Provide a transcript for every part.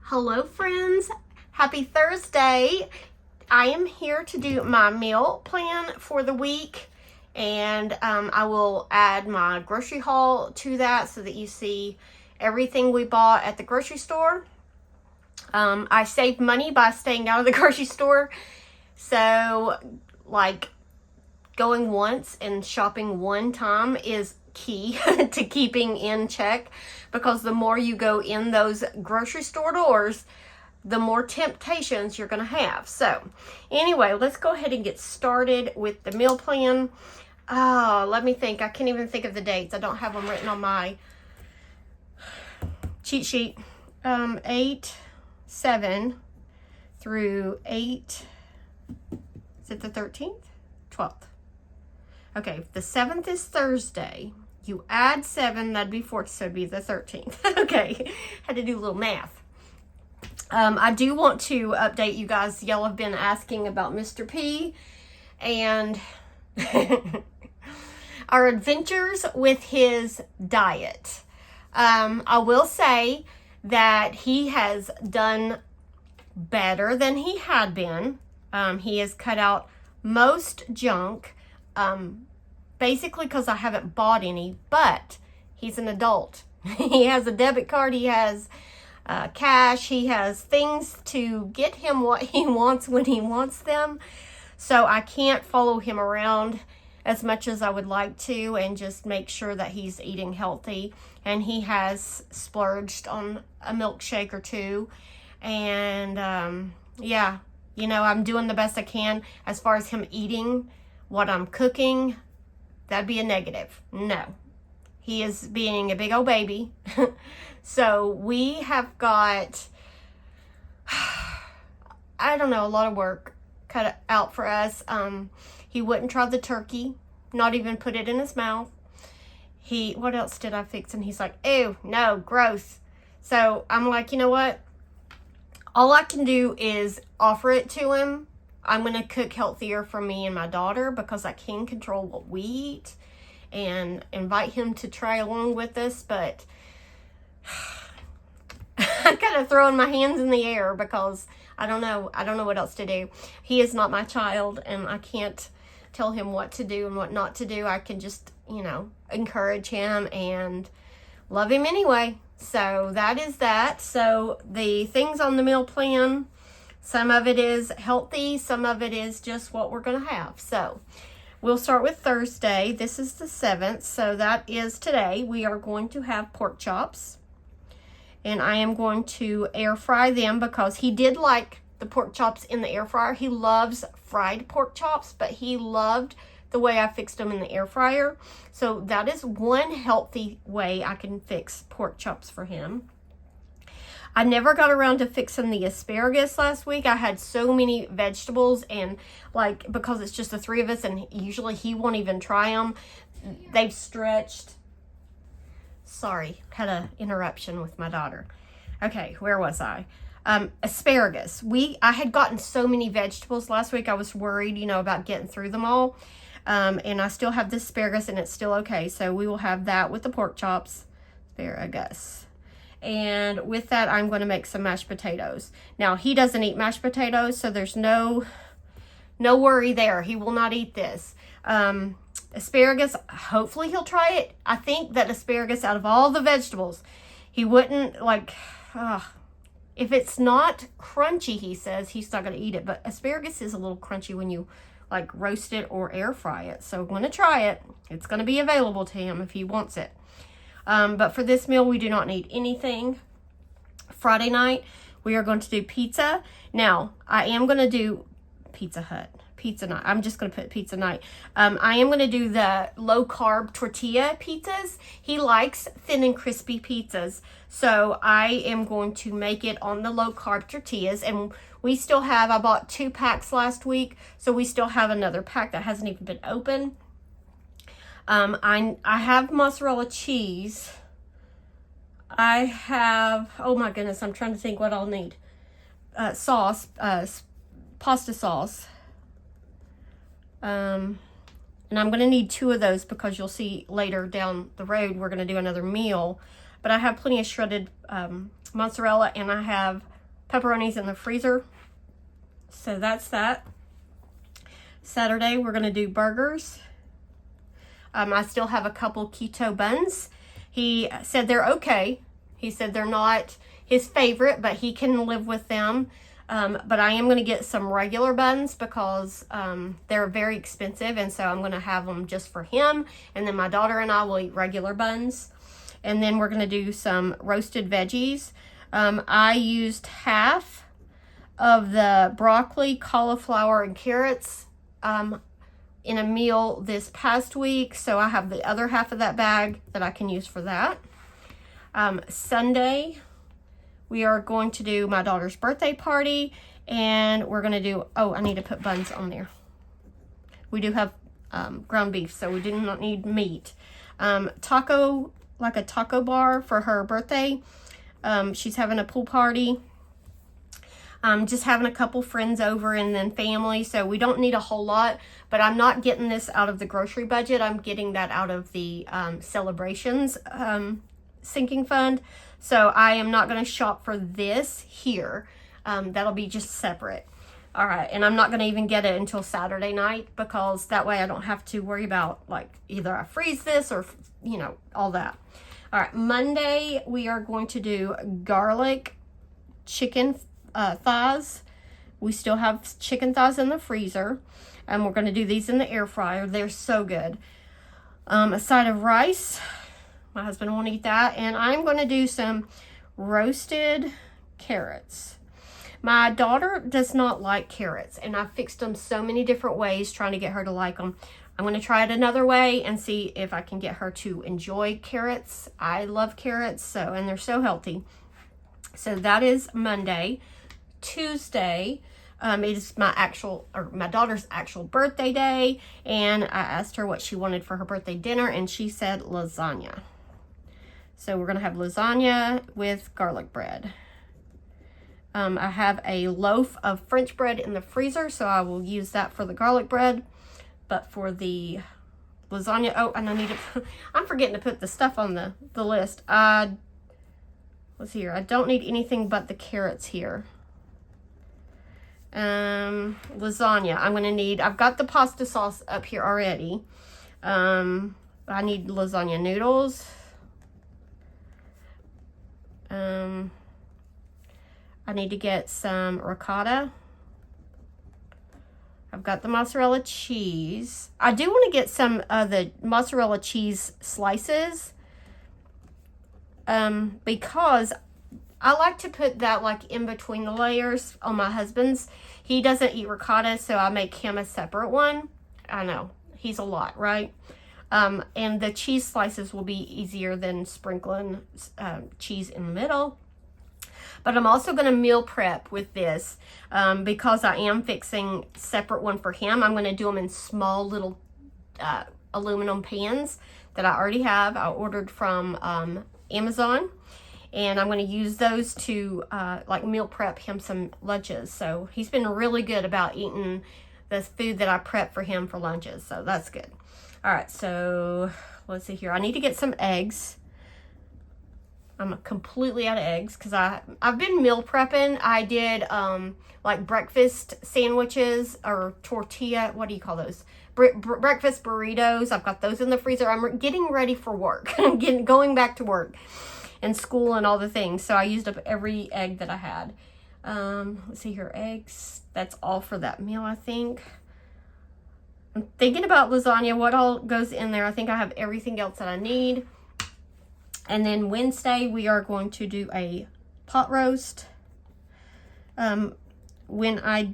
Hello friends, happy Thursday. I am here to do my meal plan for the week, and I will add my grocery haul to that so that you see everything we bought at the grocery store. I saved money by staying out of the grocery store, so like going once and shopping one time is key to keeping in check, because the more you go in those grocery store doors, the more temptations you're going to have. So anyway, let's go ahead and get started with the meal plan. Let me think. I can't even think of the dates. I don't have them written on my cheat sheet. 8/7 through 8, is it the 13th? 12th. Okay, if the 7th is Thursday, you add 7, that'd be 4th, so it'd be the 13th. Okay, had to do a little math. I do want to update you guys. Y'all have been asking about Mr. P and our adventures with his diet. I will say that he has done better than he had been. He has cut out most junk. Basically because I haven't bought any, but he's an adult. He has a debit card, he has cash, he has things to get him what he wants when he wants them. So I can't follow him around as much as I would like to and just make sure that he's eating healthy. And he has splurged on a milkshake or two. And yeah, you know, I'm doing the best I can. As far as him eating what I'm cooking, that'd be a negative. No, he is being a big old baby. So we have got, I don't know, a lot of work cut out for us. He wouldn't try the turkey, not even put it in his mouth. What else did I fix? And he's like, ew, no, gross. So I'm like, you know what? All I can do is offer it to him. I'm going to cook healthier for me and my daughter because I can control what we eat, and invite him to try along with us. But I'm kind of throwing my hands in the air because I don't know what else to do. He is not my child, and I can't tell him what to do and what not to do. I can just, you know, encourage him and love him anyway. So that is that. So the things on the meal plan, some of it is healthy, some of it is just what we're going to have. So we'll start with Thursday. This is the 7th, so that is today. We are going to have pork chops, and I am going to air fry them because he did like the pork chops in the air fryer. He loves fried pork chops, but he loved the way I fixed them in the air fryer. So that is one healthy way I can fix pork chops for him. I never got around to fixing the asparagus last week. I had so many vegetables, and like, because it's just the 3 of us and usually he won't even try them, they've stretched. Sorry, had an interruption with my daughter. Okay, where was I? Asparagus. I had gotten so many vegetables last week. I was worried, you know, about getting through them all. And I still have the asparagus and it's still okay. So we will have that with the pork chops. Asparagus. And with that, I'm going to make some mashed potatoes. Now, he doesn't eat mashed potatoes, so there's no worry there. He will not eat this. Asparagus, hopefully he'll try it. I think that asparagus, out of all the vegetables, he wouldn't like, if it's not crunchy, he says, he's not going to eat it. But asparagus is a little crunchy when you like roast it or air fry it. So I'm going to try it. It's going to be available to him if he wants it. But for this meal, we do not need anything. Friday night, we are going to do pizza. Now, I am going to do Pizza Hut, pizza night. I'm just going to put pizza night. I am going to do the low-carb tortilla pizzas. He likes thin and crispy pizzas. So I am going to make it on the low-carb tortillas. And we still have, I bought 2 packs last week, so we still have another pack that hasn't even been opened. I have mozzarella cheese. I have, oh my goodness, I'm trying to think what I'll need. Sauce, pasta sauce. And I'm going to need 2 of those because you'll see later down the road we're going to do another meal. But I have plenty of shredded mozzarella, and I have pepperonis in the freezer. So that's that. Saturday, we're going to do burgers. I still have a couple keto buns. He said they're okay. He said they're not his favorite, but he can live with them. But I am going to get some regular buns because they're very expensive, and so I'm going to have them just for him. And then my daughter and I will eat regular buns. And then we're going to do some roasted veggies. I used half of the broccoli, cauliflower, and carrots in a meal this past week, so I have the other half of that bag that I can use for that. Sunday, we are going to do my daughter's birthday party, and we're going to do, oh, I need to put buns on there. We do have ground beef, so we do not need meat. Taco, like a taco bar for her birthday. She's having a pool party. Just having a couple friends over and then family, so we don't need a whole lot, but I'm not getting this out of the grocery budget. I'm getting that out of the celebrations sinking fund, so I am not going to shop for this here. That'll be just separate. All right, and I'm not going to even get it until Saturday night, because that way I don't have to worry about, like, either I freeze this or, you know, all that. All right, Monday we are going to do garlic chicken thighs. We still have chicken thighs in the freezer, and we're going to do these in the air fryer. They're so good. A side of rice. My husband won't eat that. And I'm going to do some roasted carrots. My daughter does not like carrots, and I've fixed them so many different ways trying to get her to like them. I'm going to try it another way and see if I can get her to enjoy carrots. I love carrots, and they're so healthy. So that is Monday. Tuesday, it is my daughter's actual birthday day, and I asked her what she wanted for her birthday dinner, and she said lasagna. So we're gonna have lasagna with garlic bread. I have a loaf of French bread in the freezer, so I will use that for the garlic bread. But for the lasagna, oh, and I'm forgetting to put the stuff on the list. Let's see here. I don't need anything but the carrots here. Lasagna. I've got the pasta sauce up here already. I need lasagna noodles. I need to get some ricotta. I've got the mozzarella cheese. I do want to get some of the mozzarella cheese slices. Because I like to put that like in between the layers on my husband's. He doesn't eat ricotta, so I make him a separate one. I know, he's a lot, right? And the cheese slices will be easier than sprinkling cheese in the middle. But I'm also going to meal prep with this because I am fixing separate one for him. I'm going to do them in small little aluminum pans that I already have. I ordered from Amazon. And I'm going to use those to like meal prep him some lunches. So he's been really good about eating the food that I prep for him for lunches. So that's good. All right, so let's see here. I need to get some eggs. I'm completely out of eggs because I've been meal prepping. I did like breakfast sandwiches or tortilla. What do you call those? Breakfast burritos. I've got those in the freezer. I'm getting ready for work. I'm going back to work and school and all the things. So I used up every egg that I had. Let's see here, eggs. That's all for that meal, I think. I'm thinking about lasagna, what all goes in there. I think I have everything else that I need. And then Wednesday, we are going to do a pot roast. When I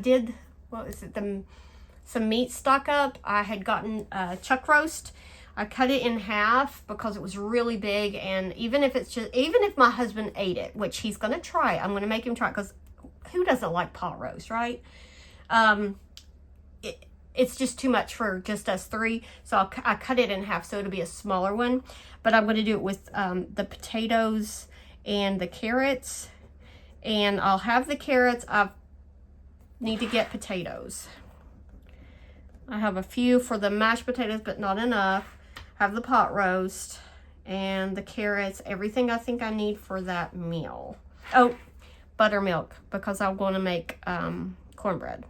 did, what was it, some meat stock up, I had gotten chuck roast. I cut it in half because it was really big, and even if my husband ate it, which he's gonna try, I'm gonna make him try it, because who doesn't like pot roast, right? It's just too much for just us three, so I cut it in half so it'll be a smaller one. But I'm gonna do it with the potatoes and the carrots, and I'll have the carrots. I need to get potatoes. I have a few for the mashed potatoes, but not enough. Have the pot roast and the carrots, everything I think I need for that meal. Oh, buttermilk because I'm going to make cornbread,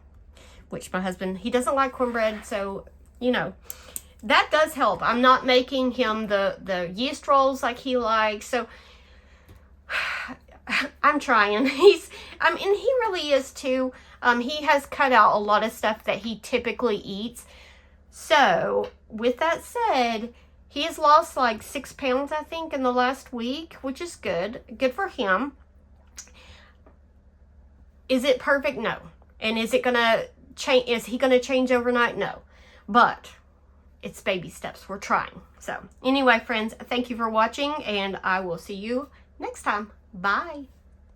which my husband, he doesn't like cornbread, so, you know, that does help. I'm not making him the yeast rolls like he likes, so I'm trying. And he really is too. He has cut out a lot of stuff that he typically eats. So, with that said, he has lost like 6 pounds, I think, in the last week, which is good. Good for him. Is it perfect? No. And is it gonna change? Is he gonna change overnight? No. But it's baby steps. We're trying. So, anyway, friends, thank you for watching, and I will see you next time. Bye.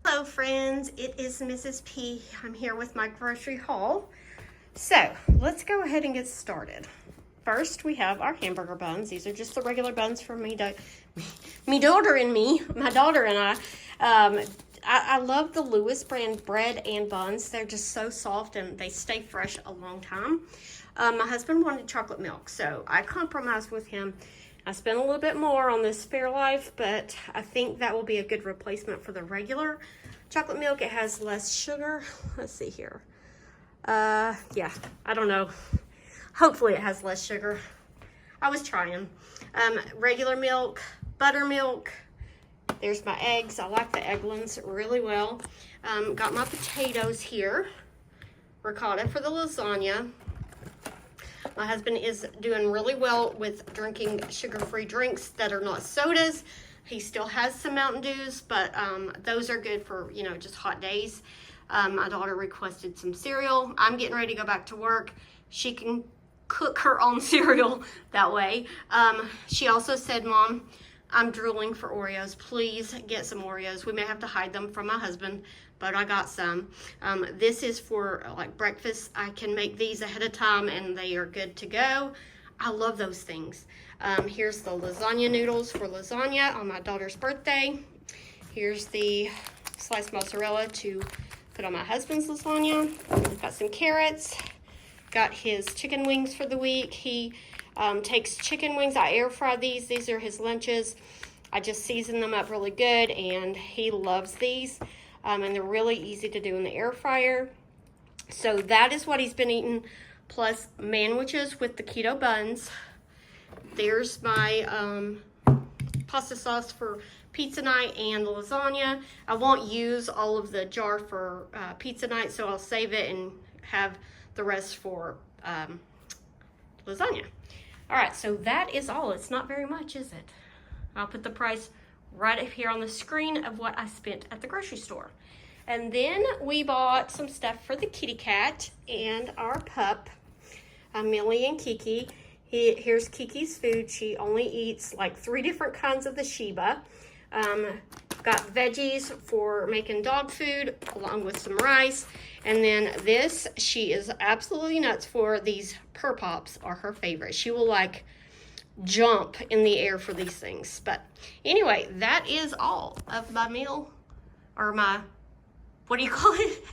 Hello, friends. It is Mrs. P. I'm here with my grocery haul. So, let's go ahead and get started. First, we have our hamburger buns. These are just the regular buns for my daughter and I. I love the Lewis brand bread and buns. They're just so soft and they stay fresh a long time. My husband wanted chocolate milk, so I compromised with him. I spent a little bit more on this Fairlife, but I think that will be a good replacement for the regular chocolate milk. It has less sugar. Let's see here. Yeah, I don't know. Hopefully it has less sugar. I was trying. Regular milk, buttermilk. There's my eggs. I like the egg ones really well. Got my potatoes here. Ricotta for the lasagna. My husband is doing really well with drinking sugar-free drinks that are not sodas. He still has some Mountain Dews, but those are good for, you know, just hot days. My daughter requested some cereal. I'm getting ready to go back to work. She can cook her own cereal that way. She also said, Mom, I'm drooling for Oreos. Please get some Oreos. We may have to hide them from my husband, but I got some. This is for like breakfast. I can make these ahead of time and they are good to go. I love those things. Here's the lasagna noodles for lasagna on my daughter's birthday. Here's the sliced mozzarella to put on my husband's lasagna. Got some carrots. Got his chicken wings for the week. He takes chicken wings. I air fry these. These are his lunches. I just season them up really good, and he loves these. And they're really easy to do in the air fryer. So that is what he's been eating, plus manwiches with the keto buns. There's my pasta sauce for pizza night and the lasagna. I won't use all of the jar for pizza night, so I'll save it and have the rest for lasagna. All right, so that is all. It's not very much, is it? I'll put the price right up here on the screen of what I spent at the grocery store. And then we bought some stuff for the kitty cat and our pup, Millie and Kiki. Here's Kiki's food. She only eats like 3 different kinds of the Sheba. Got veggies for making dog food along with some rice. And then this, she is absolutely nuts for. These Purr Pops are her favorite. She will like jump in the air for these things. But anyway, that is all of my meal, or my, what do you call it?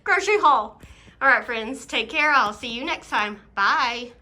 Grocery haul. All right, friends, take care. I'll see you next time. Bye.